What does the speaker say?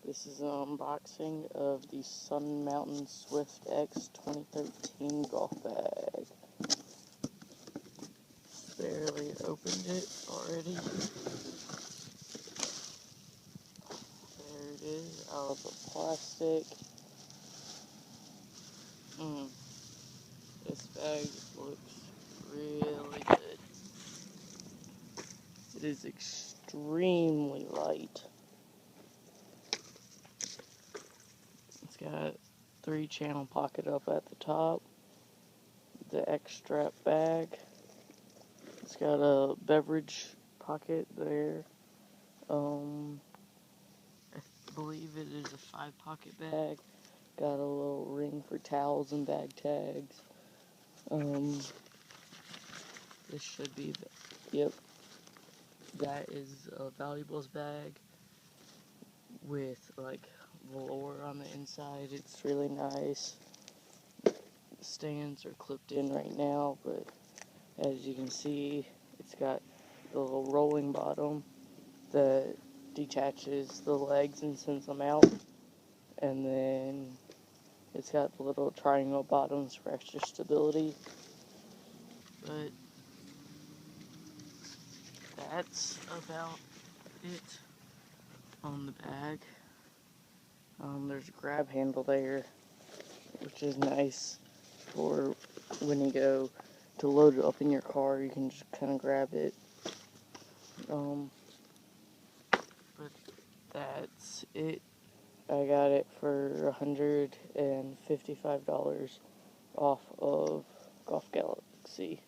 This is an unboxing of the Sun Mountain Swift X 2013 golf bag. Barely opened it already. There it is, out of the plastic. This bag looks really good. It is extremely light. It's got 3-channel pocket up at the top, the X-strap bag. It's got a beverage pocket there. I believe it is a 5-pocket bag. Got a little ring for towels and bag tags. This should be yep. That is a valuables bag with like velour on the inside. It's really nice. The stands are clipped in right now, but as you can see, it's got the little rolling bottom that detaches the legs and sends them out, and then it's got the little triangle bottoms for extra stability. But that's about it on the bag. There's a grab handle there, which is nice for when you go to load it up in your car. You can just kind of grab it. But that's it. I got it for $155 off of Golf Galaxy.